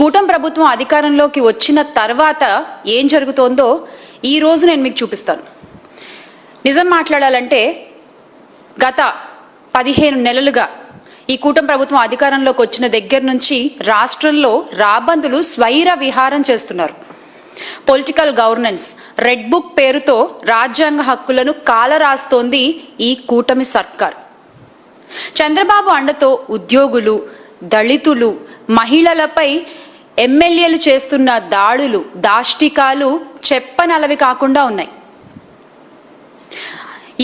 కూటమి ప్రభుత్వం అధికారంలోకి వచ్చిన తర్వాత ఏం జరుగుతోందో ఈ రోజు నేను మీకు చూపిస్తాను. నిజం మాట్లాడాలంటే గత 15 నెలలుగా ఈ కూటమి ప్రభుత్వం అధికారంలోకి వచ్చిన దగ్గర నుంచి రాష్ట్రంలో రాబందులు స్వైర విహారం చేస్తున్నారు. పొలిటికల్ గవర్నెన్స్, రెడ్ బుక్ పేరుతో రాజ్యాంగ హక్కులను కాలరాస్తోంది ఈ కూటమి సర్కార్. చంద్రబాబు అండతో ఉద్యోగులు, దళితులు, మహిళలపై ఎమ్మెల్యేలు చేస్తున్న దాడులు, దాష్టికాలు చెప్పనలవి కాకుండా ఉన్నాయి.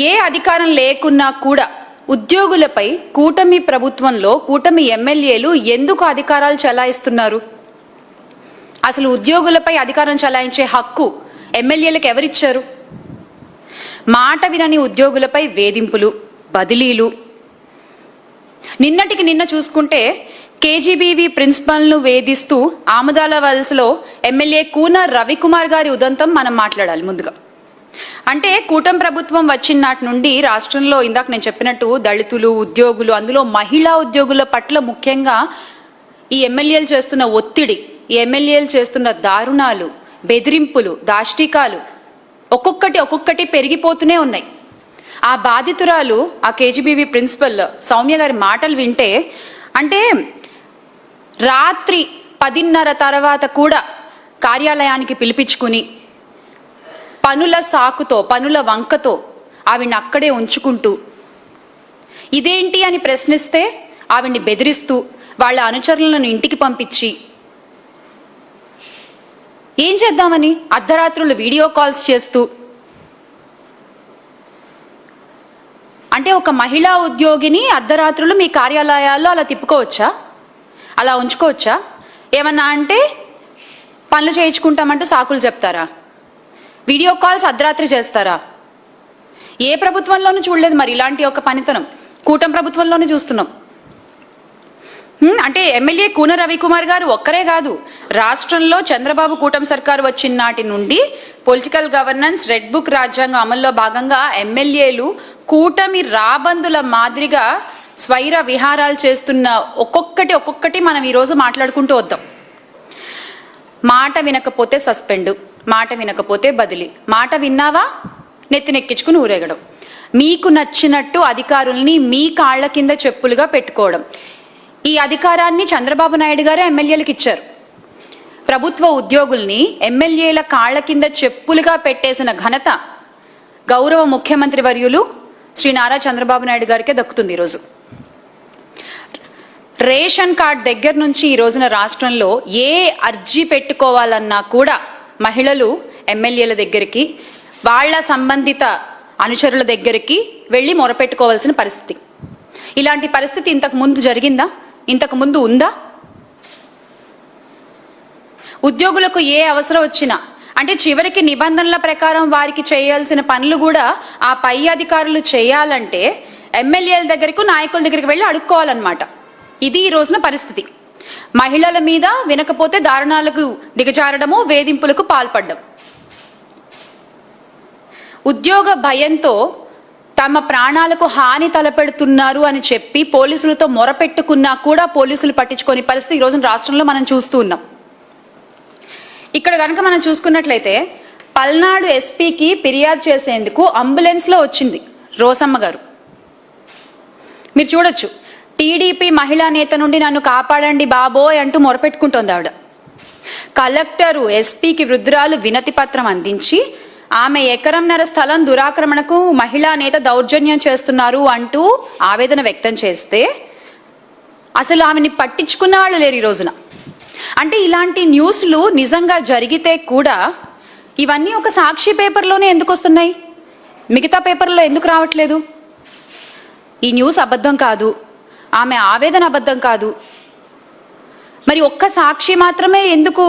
ఏ అధికారం లేకున్నా కూడా ఉద్యోగులపై కూటమి ప్రభుత్వంలో కూటమి ఎమ్మెల్యేలు ఎందుకు అధికారాలు చలాయిస్తున్నారు? అసలు ఉద్యోగులపై అధికారం చలాయించే హక్కు ఎమ్మెల్యేలకు ఎవరిచ్చారు? మాట వినని ఉద్యోగులపై వేధింపులు, బదిలీలు. నిన్నటికి నిన్న చూసుకుంటే కేజీబీవీ ప్రిన్సిపల్ను వేధిస్తూ ఆముదాల వలసలో ఎమ్మెల్యే కూన రవికుమార్ గారి ఉదంతం మనం మాట్లాడాలి ముందుగా. అంటే కూటమి ప్రభుత్వం వచ్చిన నాటి నుండి రాష్ట్రంలో ఇందాక నేను చెప్పినట్టు దళితులు, ఉద్యోగులు, అందులో మహిళా ఉద్యోగుల పట్ల ముఖ్యంగా ఈ ఎమ్మెల్యేలు చేస్తున్న ఒత్తిడి, ఈ ఎమ్మెల్యేలు చేస్తున్న దారుణాలు, బెదిరింపులు, దాష్టికాలు ఒక్కొక్కటి పెరిగిపోతూనే ఉన్నాయి. ఆ బాధితురాలు, ఆ కేజీబీవీ ప్రిన్సిపల్ సౌమ్య గారి మాటలు వింటే, అంటే రాత్రి 10:30 తర్వాత కూడా కార్యాలయానికి పిలిపించుకుని పనుల సాకుతో, పనుల వంకతో ఆవిడ్ని అక్కడే ఉంచుకుంటూ, ఇదేంటి అని ప్రశ్నిస్తే ఆవిడ్ని బెదిరిస్తూ వాళ్ళ అనుచరులను ఇంటికి పంపించి ఏం చేద్దామని అర్ధరాత్రులు వీడియో కాల్స్ చేస్తూ, అంటే ఒక మహిళా ఉద్యోగిని అర్ధరాత్రులు మీ కార్యాలయాల్లో అలా తిప్పుకోవచ్చా? అలా ఉంచుకోవచ్చా? ఏమన్నా అంటే పనులు చేయించుకుంటామంటూ సాకులు చెప్తారా? వీడియో కాల్స్ అర్ధరాత్రి చేస్తారా? ఏ ప్రభుత్వంలోనూ చూడలేదు మరి ఇలాంటి ఒక పనితనం. కూటమి ప్రభుత్వంలోనే చూస్తున్నాం. అంటే ఎమ్మెల్యే కూన రవికుమార్ గారు ఒక్కరే కాదు, రాష్ట్రంలో చంద్రబాబు కూటమి సర్కారు వచ్చిన నాటి నుండి పొలిటికల్ గవర్నెన్స్, రెడ్ బుక్ రాజ్యాంగం అమల్లో భాగంగా ఎమ్మెల్యేలు కూటమి రాబందుల మాదిరిగా స్వైర విహారాలు చేస్తున్న ఒక్కొక్కటి మనం ఈరోజు మాట్లాడుకుంటూ వద్దాం. మాట వినకపోతే సస్పెండ్, మాట వినకపోతే బదిలీ, మాట విన్నావా నెత్తినెక్కించుకుని ఊరేగడం, మీకు నచ్చినట్టు అధికారుల్ని మీ కాళ్ల కింద చెప్పులుగా పెట్టుకోవడం. ఈ అధికారాన్ని చంద్రబాబు నాయుడు గారే ఎమ్మెల్యేలకు ఇచ్చారు. ప్రభుత్వ ఉద్యోగుల్ని ఎమ్మెల్యేల కాళ్ల కింద చెప్పులుగా పెట్టేసిన ఘనత గౌరవ ముఖ్యమంత్రి వర్యులు శ్రీ నారా చంద్రబాబు నాయుడు గారికే దక్కుతుంది. ఈరోజు రేషన్ కార్డ్ దగ్గర నుంచి ఈ రోజున రాష్ట్రంలో ఏ అర్జీ పెట్టుకోవాలన్నా కూడా మహిళలు ఎమ్మెల్యేల దగ్గరికి, వాళ్ళ సంబంధిత అనుచరుల దగ్గరికి వెళ్ళి మొరపెట్టుకోవాల్సిన పరిస్థితి. ఇలాంటి పరిస్థితి ఇంతకు ముందు జరిగిందా? ఇంతకు ముందు ఉందా? ఉద్యోగులకు ఏ అవసరం వచ్చినా, అంటే చివరికి నిబంధనల ప్రకారం వారికి చేయాల్సిన పనులు కూడా ఆ పై అధికారులు చేయాలంటే ఎమ్మెల్యేల దగ్గరకు, నాయకుల దగ్గరికి వెళ్ళి అడుక్కోవాలన్నమాట. ఇది ఈ రోజున పరిస్థితి. మహిళల మీద వినకపోతే దారుణాలకు దిగజారడము, వేధింపులకు పాల్పడడం. ఉద్యోగ భయంతో తమ ప్రాణాలకు హాని తలపెడుతున్నారు అని చెప్పి పోలీసులతో మొరపెట్టుకున్నా కూడా పోలీసులు పట్టించుకోని పరిస్థితి ఈ రోజున రాష్ట్రంలో మనం చూస్తూ ఉన్నాం. ఇక్కడ కనుక మనం చూసుకున్నట్లయితే పల్నాడు ఎస్పీకి ఫిర్యాదు చేసేందుకు అంబులెన్స్లో వచ్చింది రోసమ్మ గారు. మీరు చూడొచ్చు, టీడీపీ మహిళా నేత నుండి నన్ను కాపాడండి బాబోయ్ అంటూ మొరపెట్టుకుంటోంది ఆవిడ. కలెక్టరు ఎస్పీకి వృద్ధురాలు వినతి పత్రం అందించి ఆమె 1.5 ఎకరం స్థలం దురాక్రమణకు మహిళా నేత దౌర్జన్యం చేస్తున్నారు అంటూ ఆవేదన వ్యక్తం చేస్తే అసలు ఆమెని పట్టించుకున్న వాళ్ళు లేరు ఈ రోజున. అంటే ఇలాంటి న్యూస్లు నిజంగా జరిగితే కూడా ఇవన్నీ ఒక సాక్షి పేపర్లోనే ఎందుకు వస్తున్నాయి? మిగతా పేపర్లో ఎందుకు రావట్లేదు? ఈ న్యూస్ అబద్ధం కాదు, ఆమె ఆవేదన అబద్ధం కాదు, మరి ఒక్క సాక్షి మాత్రమే ఎందుకు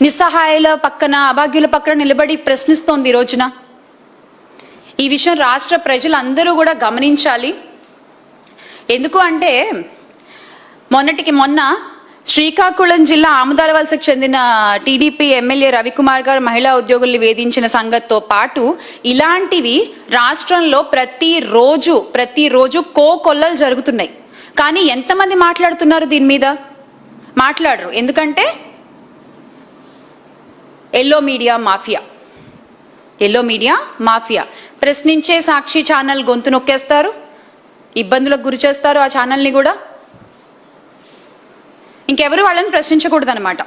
నిస్సహాయుల పక్కన, అభాగ్యుల పక్కన నిలబడి ప్రశ్నిస్తోంది ఈ రోజున? ఈ విషయం రాష్ట్ర ప్రజలందరూ కూడా గమనించాలి. ఎందుకు అంటే మొన్నటికి మొన్న శ్రీకాకుళం జిల్లా ఆముదాల వలసకు చెందిన టీడీపీ ఎమ్మెల్యే రవికుమార్ గారు మహిళా ఉద్యోగుల్ని వేధించిన సంగతితో పాటు ఇలాంటివి రాష్ట్రంలో ప్రతిరోజు కోకొల్లలు జరుగుతున్నాయి. కానీ ఎంతమంది మాట్లాడుతున్నారు దీని మీద? మాట్లాడరు. ఎందుకంటే ఎల్లో మీడియా మాఫియా ప్రశ్నించే సాక్షి ఛానల్ గొంతు నొక్కేస్తారు, ఇబ్బందులకు గురి చేస్తారు ఆ ఛానల్ని కూడా. ఇంకెవరు వాళ్ళని ప్రశ్నించకూడదు అనమాట.